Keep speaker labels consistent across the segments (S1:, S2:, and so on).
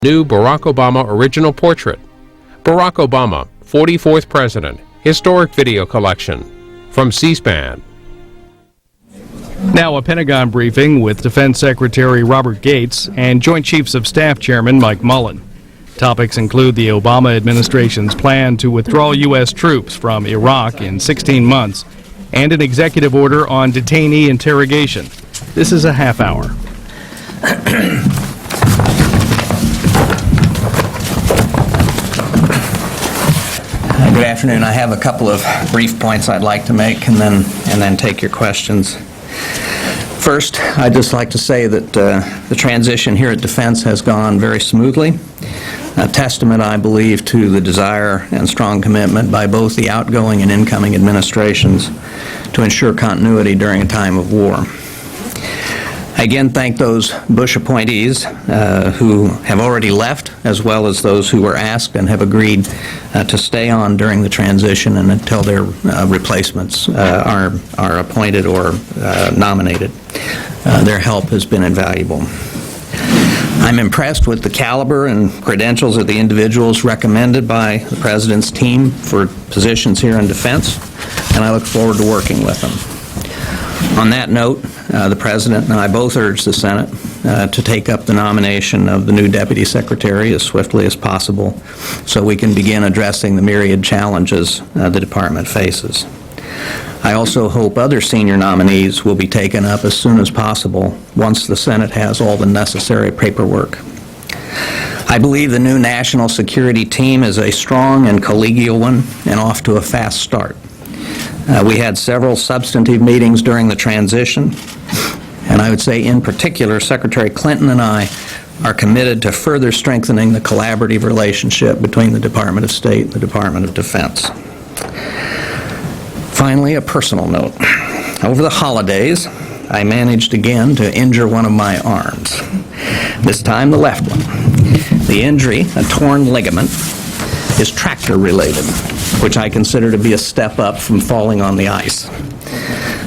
S1: new Barack Obama original portrait. Barack Obama, 44th President, historic video collection. From C-SPAN.
S2: Now a Pentagon briefing with Defense Secretary Robert Gates and Joint Chiefs of Staff Chairman Mike Mullen. Topics include the Obama administration's plan to withdraw U.S. troops from Iraq in 16 months and an executive order on detainee interrogation. This is a half hour.
S3: Good afternoon. I have a couple of brief points I'd like to make and then take your questions. First, I'd just like to say that the transition here at Defense has gone very smoothly, a testament, I believe, to the desire and strong commitment by both the outgoing and incoming administrations to ensure continuity during a time of war. I again thank those Bush appointees who have already left, as well as those who were asked and have agreed to stay on during the transition and until their replacements are appointed or nominated. Their help has been invaluable. I'm impressed with the caliber and credentials of the individuals recommended by the President's team for positions here in Defense, and I look forward to working with them. On that note, the President and I both urge the Senate to take up the nomination of the new Deputy Secretary as swiftly as possible so we can begin addressing the myriad challenges the Department faces. I also hope other senior nominees will be taken up as soon as possible once the Senate has all the necessary paperwork. I believe the new national security team is a strong and collegial one and off to a fast start. We had several substantive meetings during the transition, and I would say in particular Secretary Clinton and I are committed to further strengthening the collaborative relationship between the Department of State and the Department of Defense. Finally, a personal note. Over the holidays, I managed again to injure one of my arms, this time the left one. The injury, a torn ligament, is tractor-related, which I consider to be a step up from falling on the ice.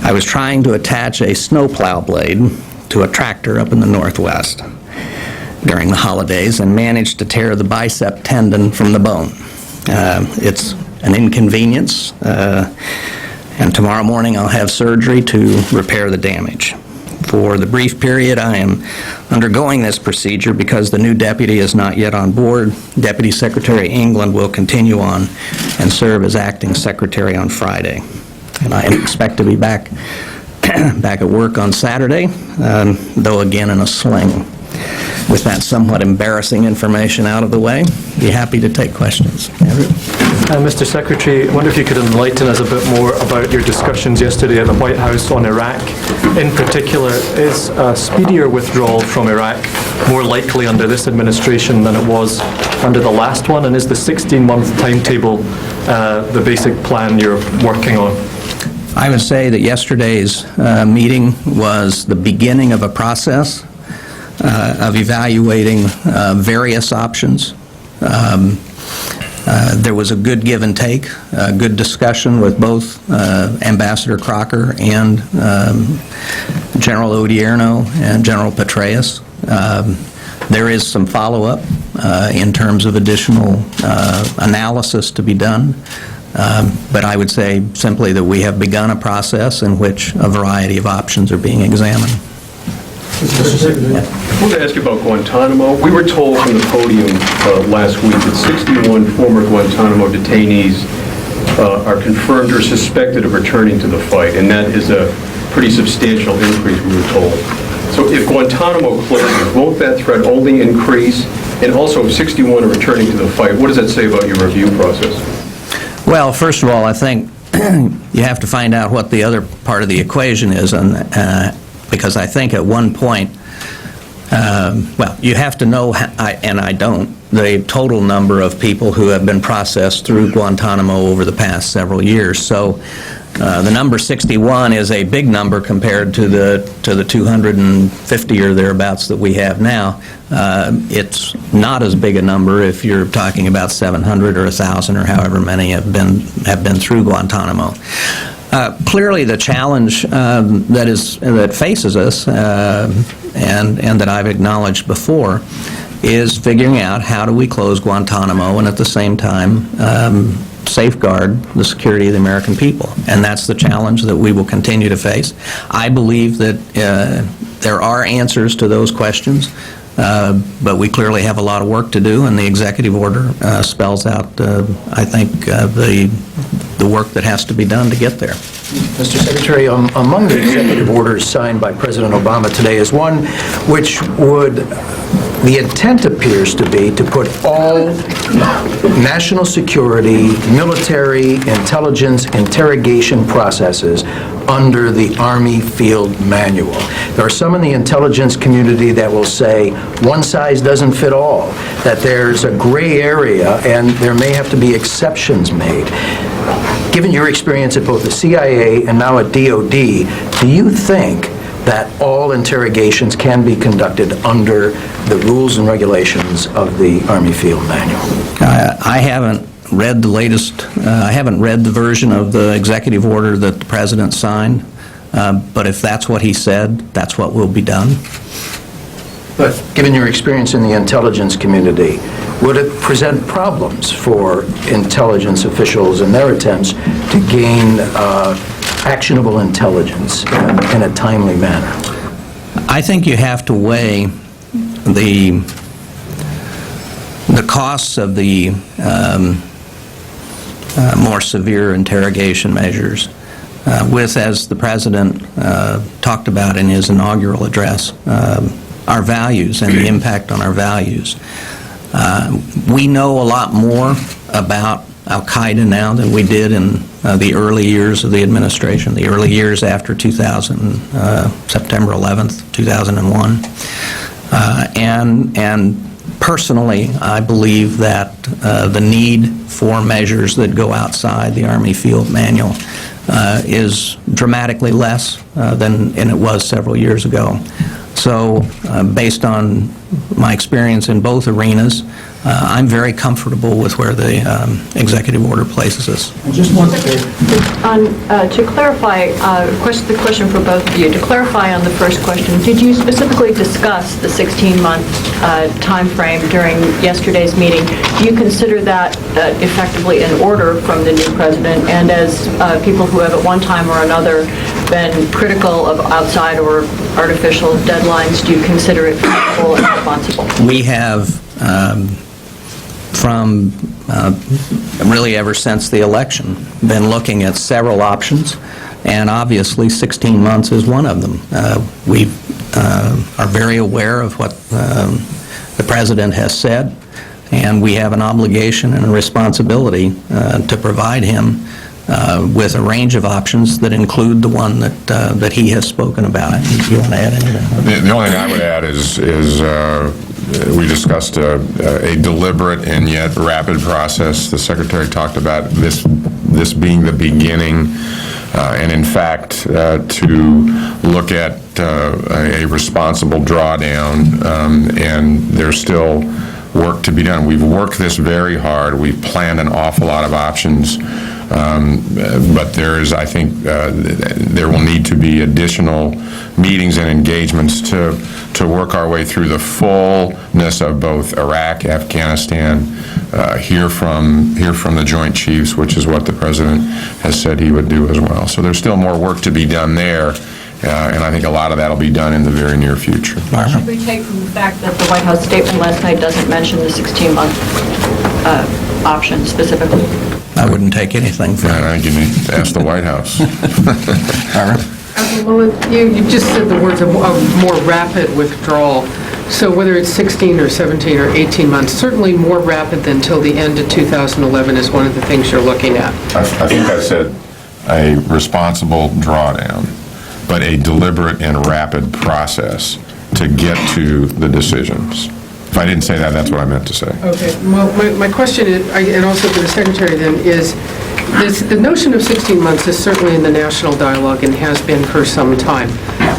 S3: I was trying to attach a snowplow blade to a tractor up in the Northwest during the holidays and managed to tear the bicep tendon from the bone. It's an inconvenience, and tomorrow morning I'll have surgery to repair the damage. For the brief period I am undergoing this procedure, because the new deputy is not yet on board, Deputy Secretary England will continue on and serve as acting secretary on Friday. And I expect to be back at work on Saturday, though again in a sling. With that somewhat embarrassing information out of the way, be happy to take questions. Andrew?
S4: Mr. Secretary, I wonder if you could enlighten us a bit more about your discussions yesterday at the White House on Iraq. In particular, is a speedier withdrawal from Iraq more likely under this administration than it was under the last one? And is the 16-month timetable the basic plan you're working on?
S3: I would say that yesterday's meeting was the beginning of a process of evaluating various options. There was a good give and take, a good discussion with both Ambassador Crocker and General Odierno and General Petraeus. There is some follow-up in terms of additional analysis to be done, but I would say simply that we have begun a process in which a variety of options are being examined.
S5: I want to ask you about Guantanamo. We were told from the podium last week that 61 former Guantanamo detainees are confirmed or suspected of returning to the fight, and that is a pretty substantial increase, we were told. So if Guantanamo closes, won't that threat only increase? And also, if 61 are returning to the fight, what does that say about your review process?
S3: Well, first of all, I think you have to find out what the other part of the equation is, and because I think at one point, well, you have to know, and I don't, the total number of people who have been processed through Guantanamo over the past several years. So the number 61 is a big number compared to the 250 or thereabouts that we have now. It's not as big a number if you're talking about 700 or 1,000 or however many have been through Guantanamo. Clearly, the challenge that faces us, and that I've acknowledged before, is figuring out how do we close Guantanamo and at the same time safeguard the security of the American people. And that's the challenge that we will continue to face. I believe that there are answers to those questions, but we clearly have a lot of work to do, and the executive order spells out, I think, the work that has to be done to get there.
S6: Mr. Secretary, among the executive orders signed by President Obama today is one which the intent appears to be to put all national security, military, intelligence, interrogation processes under the Army Field Manual. There are some in the intelligence community that will say one size doesn't fit all, that there's a gray area and there may have to be exceptions made. Given your experience at both the CIA and now at DOD, do you think that all interrogations can be conducted under the rules and regulations of the Army Field Manual?
S3: I haven't read the latest, I haven't read the version of the executive order that the President signed, but if that's what he said, that's what will be done.
S6: But given your experience in the intelligence community, would it present problems for intelligence officials in their attempts to gain actionable intelligence in a timely manner?
S3: I think you have to weigh the costs of the more severe interrogation measures with, as the President talked about in his inaugural address, our values and the impact on our values. We know a lot more about Al-Qaeda now than we did in the early years of the administration, the early years after September 11th, 2001. And personally, I believe that the need for measures that go outside the Army Field Manual is dramatically less than it was several years ago. So, based on my experience in both arenas, I'm very comfortable with where the executive order places us.
S6: Just one
S7: To clarify, the question for both of you, to clarify on the first question, did you specifically discuss the 16-month time frame during yesterday's meeting? Do you consider that effectively an order from the new president? And as people who have at one time or another been critical of outside or artificial deadlines, do you consider it feasible and responsible?
S3: We have, from really ever since the election, been looking at several options, and obviously 16 months is one of them. We are very aware of what the President has said, and we have an obligation and a responsibility to provide him with a range of options that include the one that he has spoken about. Do you want to add anything?
S8: The only thing I would add is we discussed a deliberate and yet rapid process. The Secretary talked about this being the beginning, and in fact, to look at a responsible drawdown, and there's still work to be done. We've worked this very hard. We've planned an awful lot of options. But there is, I think, there will need to be additional meetings and engagements to work our way through the fullness of both Iraq, Afghanistan, hear from the Joint Chiefs, which is what the President has said he would do as well. So there's still more work to be done there, and I think a lot of that will be done in the very near future.
S7: Should we take from the fact that the White House statement last night doesn't mention the 16-month option specifically?
S3: I wouldn't take anything from
S8: I think you need to ask the White House.
S9: Mullen, you just said the words of more rapid withdrawal. So whether it's 16 or 17 or 18 months, certainly more rapid than till the end of 2011 is one of the things you're looking at.
S8: I think I said a responsible drawdown, but a deliberate and rapid process to get to the decisions. If I didn't say that, that's what I meant to say.
S9: Okay. Well, my question is, and also for the Secretary then, is the notion of 16 months is certainly in the national dialogue and has been for some time.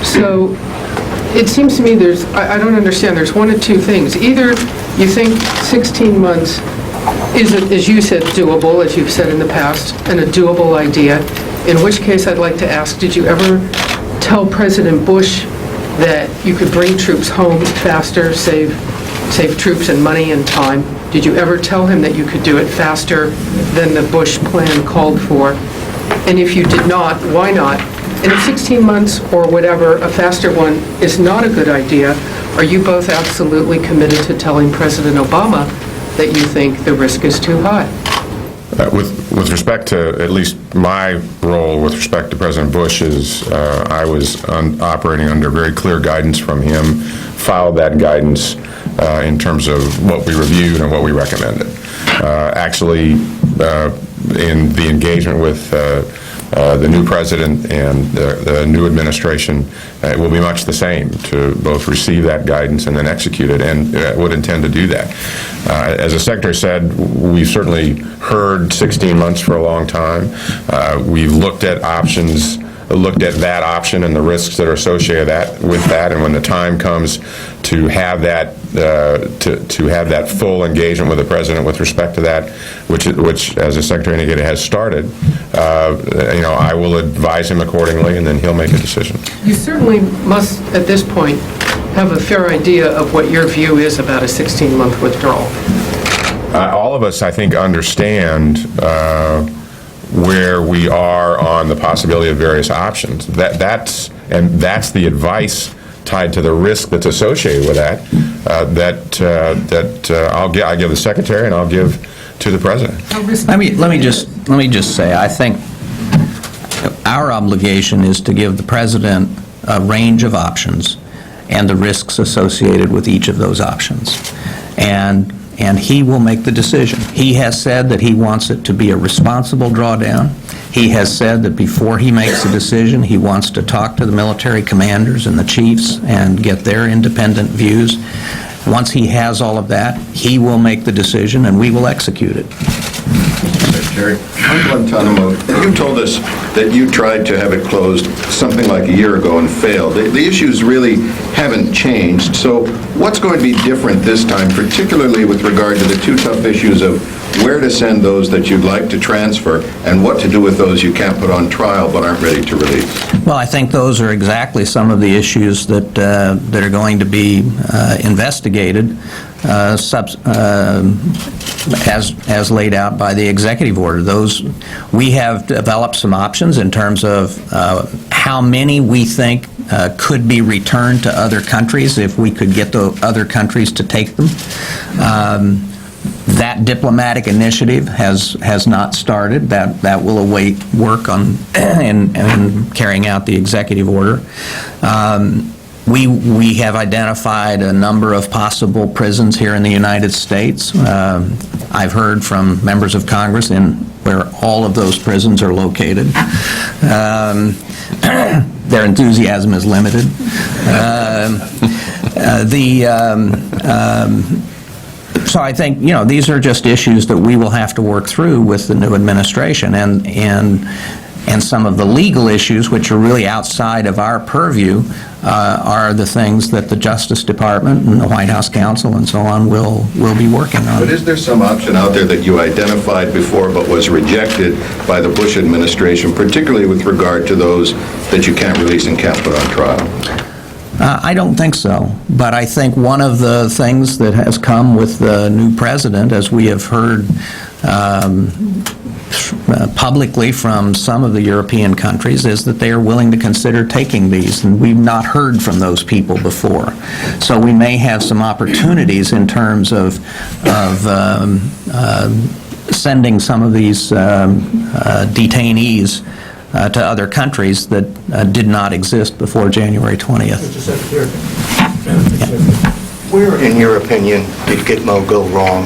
S9: So it seems to me I don't understand, there's one of two things. Either you think 16 months is, as you said, doable, as you've said in the past, and a doable idea, in which case I'd like to ask, did you ever tell President Bush that you could bring troops home faster, save save troops and money and time? Did you ever tell him that you could do it faster than the Bush plan called for? And if you did not, why not? And if 16 months or whatever, a faster one, is not a good idea, are you both absolutely committed to telling President Obama that you think the risk is too high?
S8: With respect to at least my role with respect to President Bush is I was operating under very clear guidance from him, followed that guidance in terms of what we reviewed and what we recommended. Actually, in the engagement with the new president and the new administration, it will be much the same, to both receive that guidance and then execute it, and would intend to do that. As the Secretary said, we've certainly heard 16 months for a long time. We've looked at options, looked at that option and the risks that are associated with that, and when the time comes to have that to have that full engagement with the President with respect to that, which as the Secretary indicated, has started, I will advise him accordingly, and then he'll make a decision.
S9: You certainly must, at this point, have a fair idea of what your view is about a 16-month withdrawal.
S8: All of us, I think, understand where we are on the possibility of various options. That's the advice tied to the risk that's associated with that. I'll give the Secretary and I'll give to the President.
S3: Let me just say, I think our obligation is to give the President a range of options and the risks associated with each of those options. And he will make the decision. He has said that he wants it to be a responsible drawdown. He has said that before he makes a decision, he wants to talk to the military commanders and the chiefs and get their independent views. Once he has all of that, he will make the decision and we will execute it.
S10: Secretary, on Guantanamo, you told us that you tried to have it closed something like a year ago and failed. The issues really haven't changed, so what's going to be different this time, particularly with regard to the two tough issues of where to send those that you'd like to transfer and what to do with those you can't put on trial but aren't ready to release?
S3: Well, I think those are exactly some of the issues that are going to be investigated as laid out by the executive order. We have developed some options in terms of how many we think could be returned to other countries if we could get the other countries to take them. That diplomatic initiative has not started. That will await work on in carrying out the executive order. We have identified a number of possible prisons here in the United States. I've heard from members of Congress where all of those prisons are located. Their enthusiasm is limited. So I think, these are just issues that we will have to work through with the new administration, and some of the legal issues, which are really outside of our purview, are the things that the Justice Department and the White House Counsel and so on will be working on.
S10: But is there some option out there that you identified before but was rejected by the Bush administration, particularly with regard to those that you can't release and can't put on trial?
S3: I don't think so, but I think one of the things that has come with the new president, as we have heard publicly from some of the European countries, is that they are willing to consider taking these, and we've not heard from those people before. So we may have some opportunities in terms of sending some of these detainees to other countries that did not exist before January 20th.
S11: Mr. Secretary, where, in your opinion, did Gitmo go wrong?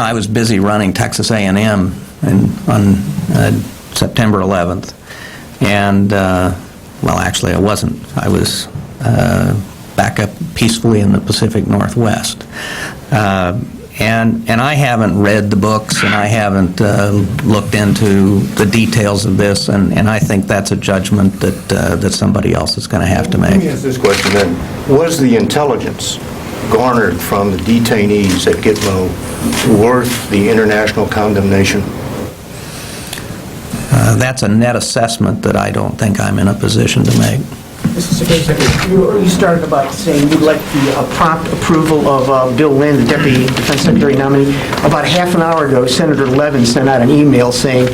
S3: I was busy running Texas A&M on September 11th, and, actually I wasn't. I was back up peacefully in the Pacific Northwest. And I haven't read the books, and I haven't looked into the details of this, and I think that's a judgment that somebody else is going to have to make.
S11: Let me ask this question then. Was the intelligence garnered from the detainees at Gitmo worth the international condemnation?
S3: That's a net assessment that I don't think I'm in a position to make.
S12: Mr. Secretary, you started about saying you'd like the prompt approval of Bill Lynn, the Deputy Defense Secretary nominee. About half an hour ago, Senator Levin sent out an email saying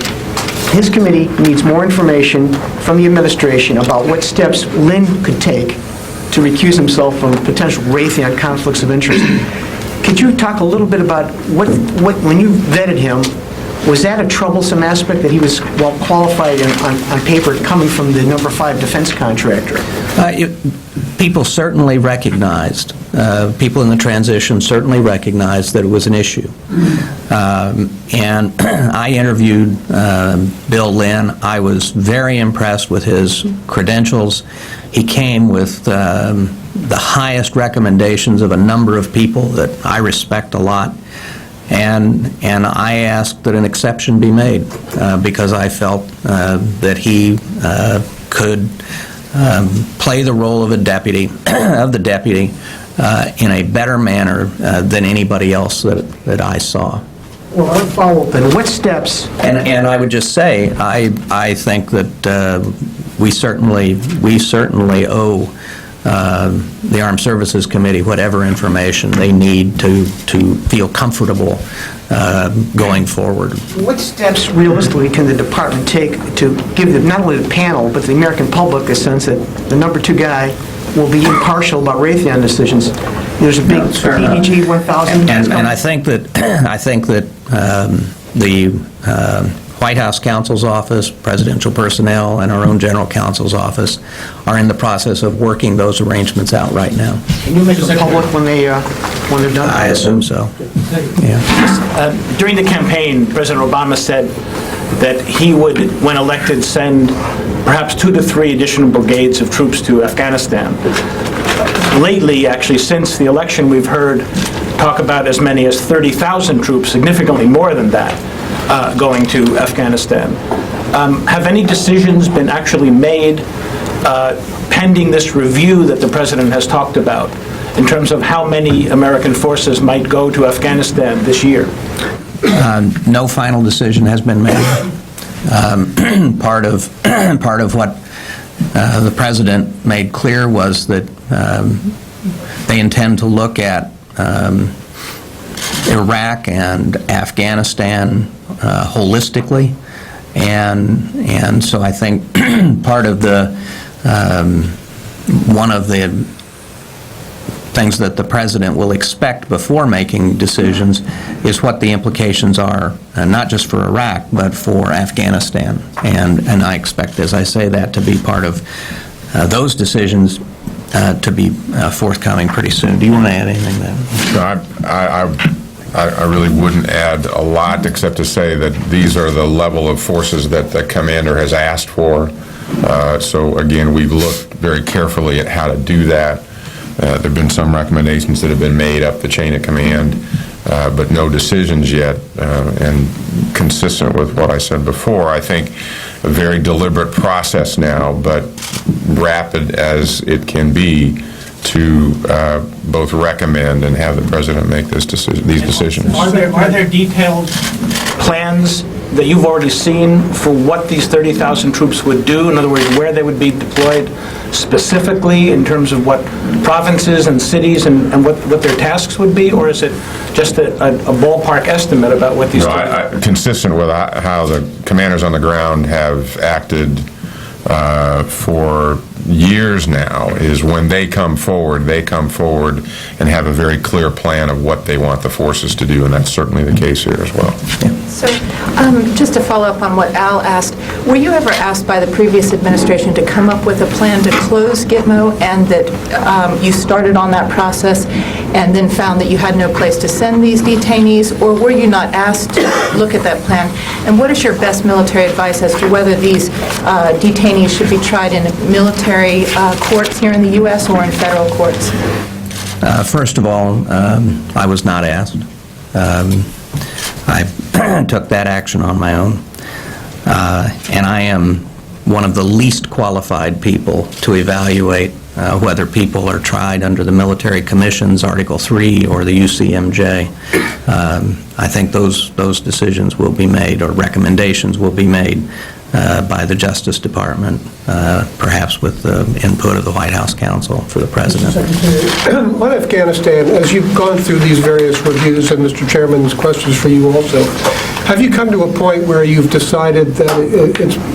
S12: his committee needs more information from the administration about what steps Lynn could take to recuse himself from potential Raytheon conflicts of interest. Could you talk a little bit about what when you vetted him, was that a troublesome aspect that he was well qualified on paper coming from the number 5 defense contractor?
S3: People certainly recognized, people in the transition certainly recognized that it was an issue. And I interviewed Bill Lynn. I was very impressed with his credentials. He came with the highest recommendations of a number of people that I respect a lot. And I asked that an exception be made because I felt that he could play the role of the deputy in a better manner than anybody else that I saw.
S12: Well, I'll follow up. And what steps?
S3: And I would just say I think that we certainly owe the Armed Services Committee whatever information they need to feel comfortable going forward.
S12: What steps realistically can the department take to give not only the panel but the American public a sense that the number 2 guy will be impartial about Raytheon decisions? There's a big EDG 1000.
S3: And I think that the White House counsel's office, presidential personnel, and our own general counsel's office are in the process of working those arrangements out right now.
S12: Can you make it public when they're done?
S3: I assume so. Yeah.
S13: During the campaign, President Obama said that he would, when elected, send perhaps 2 to 3 additional brigades of troops to Afghanistan. Lately, actually, since the election, we've heard talk about as many as 30,000 troops, significantly more than that, going to Afghanistan. Have any decisions been actually made pending this review that the President has talked about in terms of how many American forces might go to Afghanistan this year?
S3: No final decision has been made. Part of what the President made clear was that they intend to look at Iraq and Afghanistan holistically, and so I think part of the one of the things that the President will expect before making decisions is what the implications are, not just for Iraq, but for Afghanistan. And I expect, as I say that, to be part of those decisions to be forthcoming pretty soon. Do you want to add anything there?
S8: I really wouldn't add a lot except to say that these are the level of forces that the commander has asked for. So again, we've looked very carefully at how to do that. There have been some recommendations that have been made up the chain of command, but no decisions yet. And consistent with what I said before, I think a very deliberate process now, but rapid as it can be, to both recommend and have the President make these decisions.
S13: Are there detailed plans that you've already seen for what these 30,000 troops would do? In other words, where they would be deployed specifically in terms of what provinces and cities and what their tasks would be? Or is it just a ballpark estimate about what these...
S8: No, consistent with how the commanders on the ground have acted for years now, is when they come forward and have a very clear plan of what they want the forces to do, and that's certainly the case here as well.
S14: So, just to follow up on what Al asked, were you ever asked by the previous administration to come up with a plan to close Gitmo, and that you started on that process and then found that you had no place to send these detainees, or were you not asked to look at that plan? And what is your best military advice as to whether these detainees should be tried in military courts here in the U.S. or in federal courts?
S3: First of all, I was not asked. I took that action on my own. And I am one of the least qualified people to evaluate whether people are tried under the Military Commission's Article 3 or the UCMJ. I think those decisions will be made, or recommendations will be made by the Justice Department, perhaps with the input of the White House counsel for the President.
S15: On Afghanistan, as you've gone through these various reviews, and Mr. Chairman's questions for you also, have you come to a point where you've decided that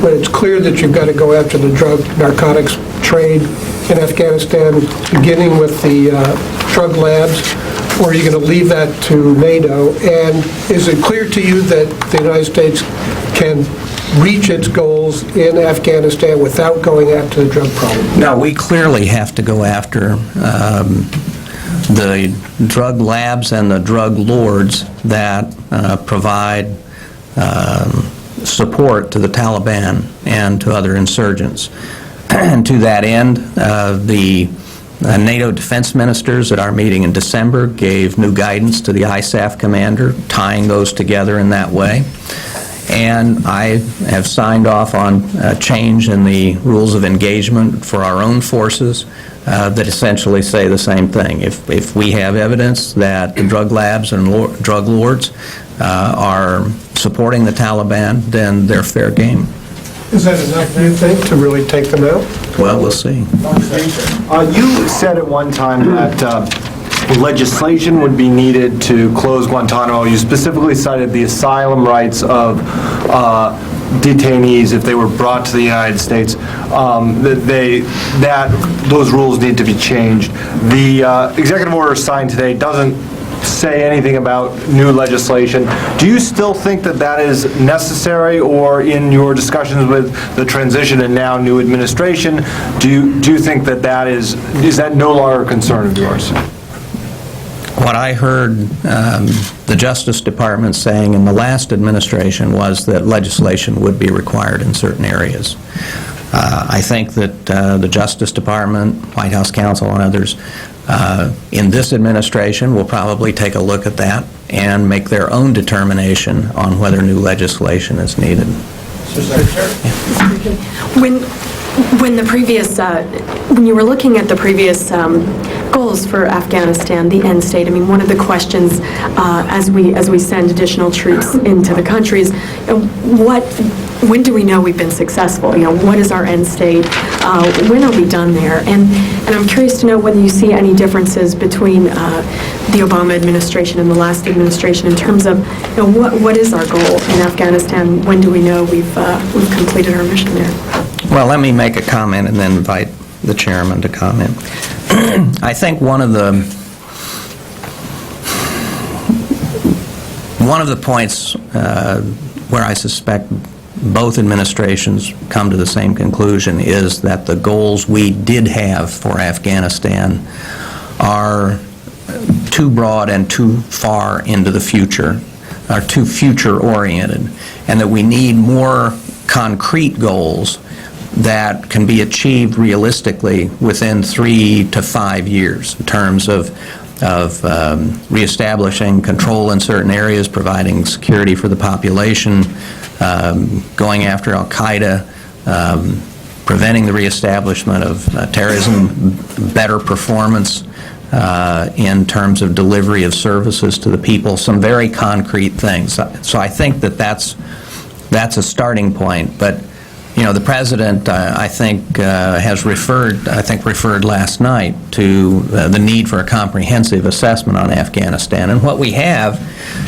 S15: when it's clear that you've got to go after the narcotics trade in Afghanistan, beginning with the drug labs, or are you going to leave that to NATO? And is it clear to you that the United States can reach its goals in Afghanistan without going after the drug problem?
S3: No, we clearly have to go after the drug labs and the drug lords that provide support to the Taliban and to other insurgents. And to that end, the NATO defense ministers at our meeting in December gave new guidance to the ISAF commander, tying those together in that way. And I have signed off on a change in the rules of engagement for our own forces that essentially say the same thing. If we have evidence that the drug labs and drug lords are supporting the Taliban, then they're fair game.
S15: Is that enough, do you think, to really take them out?
S3: Well, we'll see.
S16: You said at one time that legislation would be needed to close Guantanamo. You specifically cited the asylum rights of detainees if they were brought to the United States, that those rules need to be changed. The executive order signed today doesn't say anything about new legislation. Do you still think that that is necessary, or in your discussions with the transition and now new administration, do you think that is that no longer a concern of yours?
S3: What I heard the Justice Department saying in the last administration was that legislation would be required in certain areas. I think that the Justice Department, White House counsel, and others in this administration will probably take a look at that and make their own determination on whether new legislation is needed.
S17: When you were looking at the previous goals for Afghanistan, the end state, I mean, one of the questions as we send additional troops into the country is, when do we know we've been successful? What is our end state? When are we done there? And I'm curious to know whether you see any differences between the Obama administration and the last administration in terms of what is our goal in Afghanistan? When do we know we've completed our mission there?
S3: Well, let me make a comment and then invite the chairman to comment. I think one of the points where I suspect both administrations come to the same conclusion is that the goals we did have for Afghanistan are too broad and too far into the future, are too future-oriented, and that we need more concrete goals that can be achieved realistically within 3 to 5 years in terms of reestablishing control in certain areas, providing security for the population, going after al-Qaeda, preventing the reestablishment of terrorism, better performance in terms of delivery of services to the people, some very concrete things. So I think that that's a starting point. But the President, I think, referred last night to the need for a comprehensive assessment on Afghanistan. And what we have,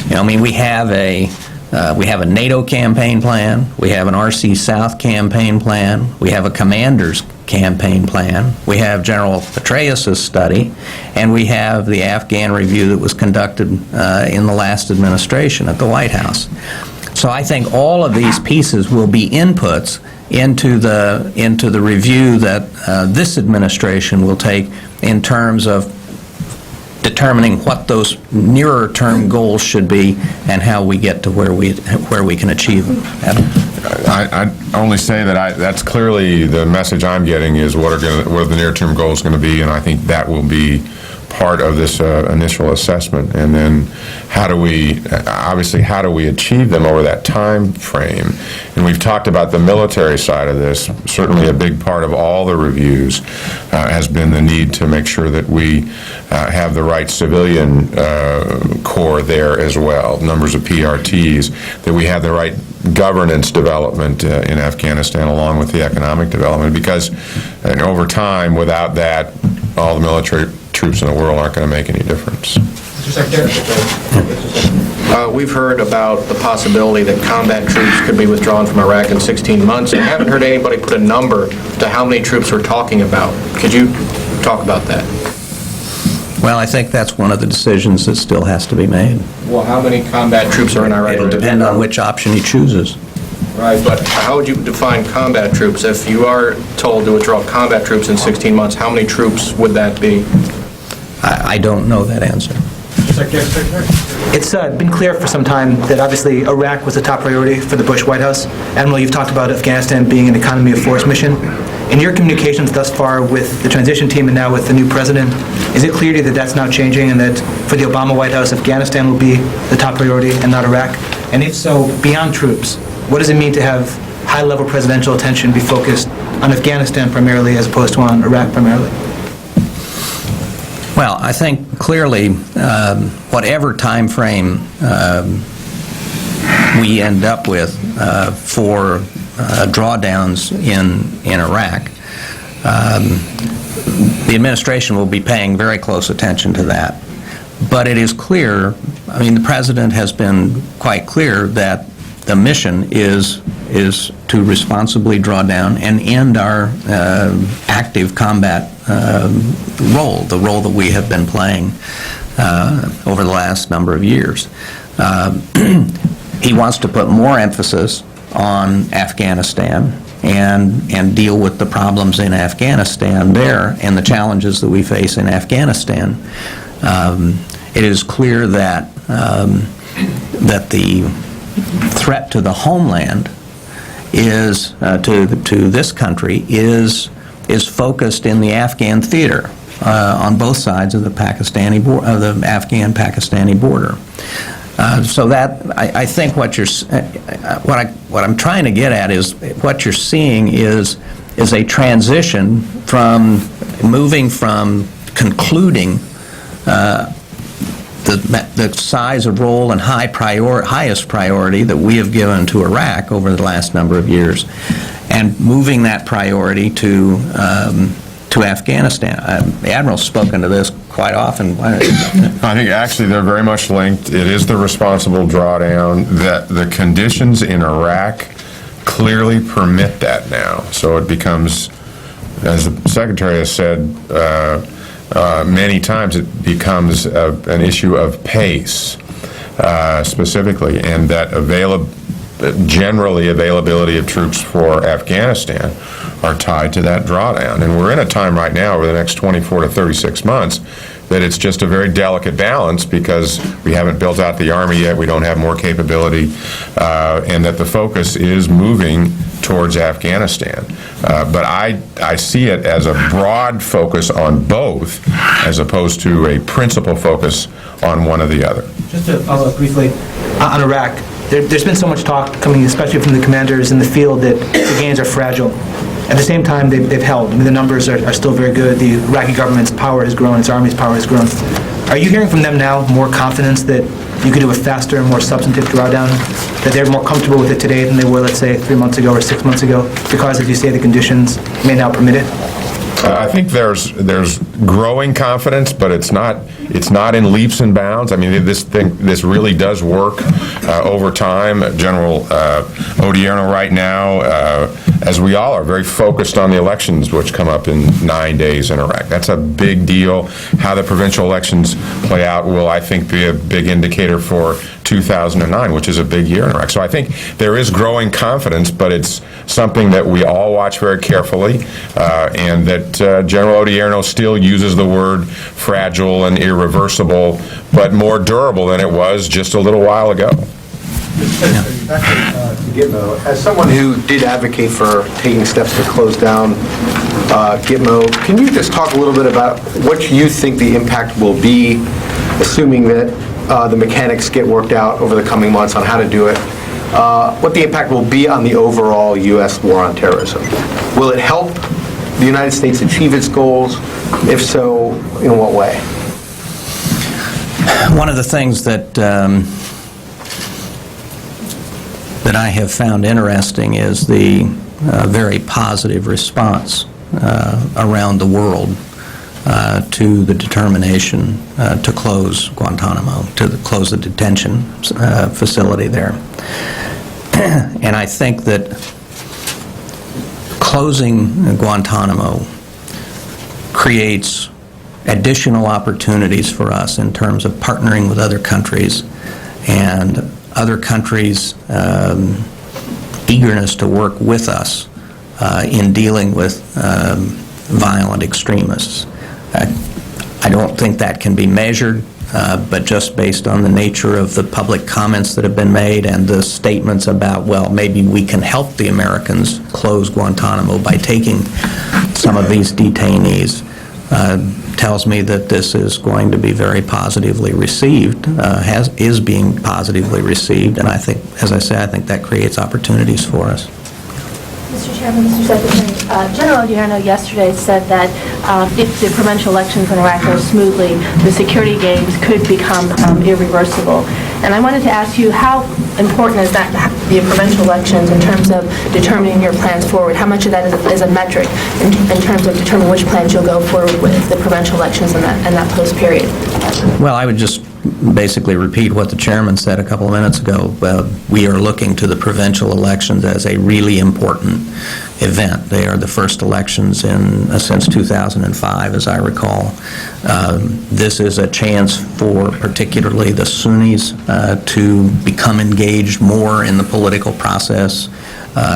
S3: we have a NATO campaign plan, we have an RC South campaign plan, we have a commander's campaign plan, we have General Petraeus' study, and we have the Afghan review that was conducted in the last administration at the White House. So I think all of these pieces will be inputs into the review that this administration will take in terms of determining what those nearer term goals should be and how we get to where we can achieve them.
S8: I'd only say that that's clearly the message I'm getting is what are the near term goals going to be, and I think that will be part of this initial assessment. And then how do we achieve them over that time frame? And we've talked about the military side of this. Certainly a big part of all the reviews has been the need to make sure that we have the right civilian corps there as well, numbers of PRTs, that we have the right governance development in Afghanistan along with the economic development, because over time, without that, all the military troops in the world aren't going to make any difference.
S6: We've heard about the possibility that combat troops could be withdrawn from Iraq in 16 months. I haven't heard anybody put a number to how many troops we're talking about. Could you talk about that?
S3: Well, I think that's one of the decisions that still has to be made.
S6: Well, how many combat troops are in Iraq?
S3: It'll depend on which option he chooses.
S6: Right, but how would you define combat troops? If you are told to withdraw combat troops in 16 months, how many troops would that be?
S3: I don't know that answer.
S18: It's been clear for some time that obviously Iraq was the top priority for the Bush White House. Admiral, you've talked about Afghanistan being an economy of force mission. In your communications thus far with the transition team and now with the new president, is it clear to you that that's now changing and that for the Obama White House, Afghanistan will be the top priority and not Iraq? And if so, beyond troops, what does it mean to have high-level presidential attention be focused on Afghanistan primarily as opposed to on Iraq primarily?
S3: Well, I think clearly whatever time frame we end up with for drawdowns in Iraq, the administration will be paying very close attention to that. But it is clear, I mean, the president has been quite clear that the mission is to responsibly draw down and end our active combat role, the role that we have been playing over the last number of years. He wants to put more emphasis on Afghanistan and deal with the problems in Afghanistan there and the challenges that we face in Afghanistan. It is clear that that the threat to the homeland is to this country is focused in the Afghan theater on both sides of the Afghan-Pakistani border. So that I think what I'm trying to get at is what you're seeing is a transition from moving from concluding the size of role and highest priority that we have given to Iraq over the last number of years, and moving that priority to Afghanistan. The Admiral's spoken to this quite often.
S8: I think actually they're very much linked. It is the responsible drawdown. That the conditions in Iraq clearly permit that now. So it becomes, as the Secretary has said many times, it becomes an issue of pace specifically, and that generally availability of troops for Afghanistan are tied to that drawdown. And we're in a time right now over the next 24 to 36 months that it's just a very delicate balance, because we haven't built out the Army yet, we don't have more capability, and that the focus is moving towards Afghanistan. But I see it as a broad focus on both, as opposed to a principal focus on one or the other.
S18: Just to follow up briefly on Iraq, there's been so much talk coming, especially from the commanders in the field, that the gains are fragile. At the same time, they've held. I mean, the numbers are still very good. The Iraqi government's power has grown. Its army's power has grown. Are you hearing from them now more confidence that you could do a faster and more substantive drawdown, that they're more comfortable with it today than they were, let's say, 3 months ago or 6 months ago, because, as you say, the conditions may now permit it?
S8: I think there's growing confidence, but it's not in leaps and bounds. I mean, this really does work over time. General Odierno right now, as we all are, very focused on the elections, which come up in 9 days in Iraq. That's a big deal. How the provincial elections play out will, I think, be a big indicator for 2009, which is a big year in Iraq. So I think there is growing confidence, but it's something that we all watch very carefully, and that General Odierno still uses the word fragile and irreversible, but more durable than it was just a little while ago.
S16: Back to
S11: Gitmo. As someone who did advocate for taking steps to close down Gitmo, can you just talk a little bit about what you think the impact will be, assuming that the mechanics get worked out over the coming months on how to do it, what the impact will be on the overall U.S. war on terrorism? Will it help the United States achieve its goals? If so, in what way?
S3: One of the things that that I have found interesting is the very positive response around the world to the determination to close Guantanamo, to close the detention facility there. And I think that closing Guantanamo creates additional opportunities for us in terms of partnering with other countries and other countries' eagerness to work with us in dealing with violent extremists. I don't think that can be measured, but just based on the nature of the public comments that have been made and the statements about, well, maybe we can help the Americans close Guantanamo by taking some of these detainees, tells me that this is going to be very positively received, is being positively received, and I think, as I say, I think that creates opportunities for us.
S19: Mr. Chairman, Mr. Secretary, General Odierno yesterday said that if the provincial elections in Iraq go smoothly, the security gains could become irreversible. And I wanted to ask you, how important is that, the provincial elections, in terms of determining your plans forward? How much of that is a metric in terms of determining which plans you'll go forward with the provincial elections in that post-period?
S3: Well, I would just basically repeat what the chairman said a couple of minutes ago. We are looking to the provincial elections as a really important event. They are the first elections since 2005, as I recall. This is a chance for particularly the Sunnis to become engaged more in the political process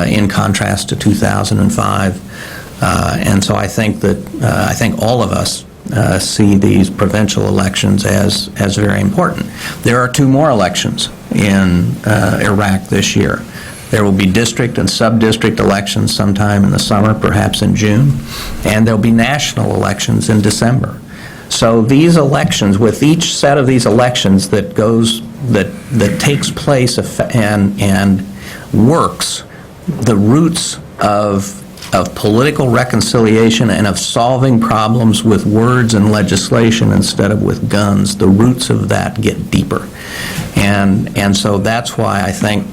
S3: in contrast to 2005. And so I think that all of us see these provincial elections as very important. There are 2 more elections in Iraq this year. There will be district and sub-district elections sometime in the summer, perhaps in June, and there'll be national elections in December. So these elections, with each set of these elections that takes place and works the roots of political reconciliation and of solving problems with words and legislation instead of with guns, the roots of that get deeper. And so that's why I think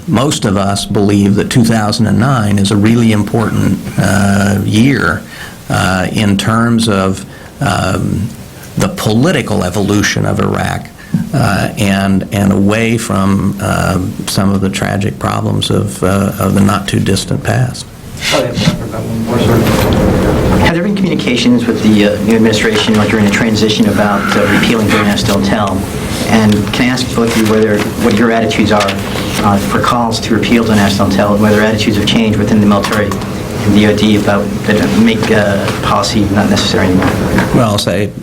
S3: most of us believe that 2009 is a really important year in terms of the political evolution of Iraq and away from some of the tragic problems of the not-too-distant past.
S20: Have there been communications with the new administration, like during the transition, about repealing Don't Ask, Don't Tell? And can I ask both of you what your attitudes are for calls to repeal Don't Ask, Don't Tell, and whether attitudes have changed within the military and the DoD about that make policy not necessary anymore?
S3: Well,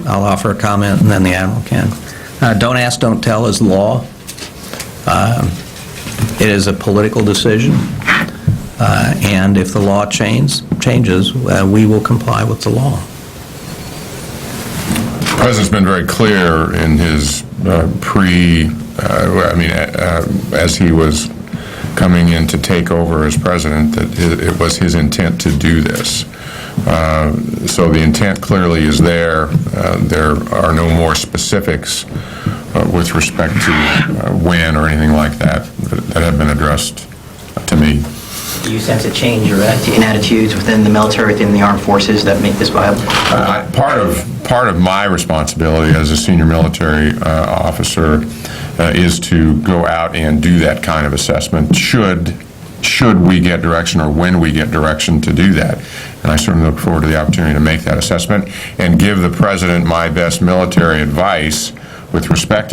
S3: I'll offer a comment, and then the Admiral can. Don't Ask, Don't Tell is law. It is a political decision. And if the law changes, we will comply with the law.
S8: The President's been very clear in his as he was coming in to take over as President, that it was his intent to do this. So the intent clearly is there. There are no more specifics with respect to when or anything like that that have been addressed to me.
S20: Do you sense a change in attitudes within the military, within the armed forces, that make this viable?
S8: Part of my responsibility as a senior military officer is to go out and do that kind of assessment should we get direction or when we get direction to do that. And I certainly look forward to the opportunity to make that assessment and give the President my best military advice with respect to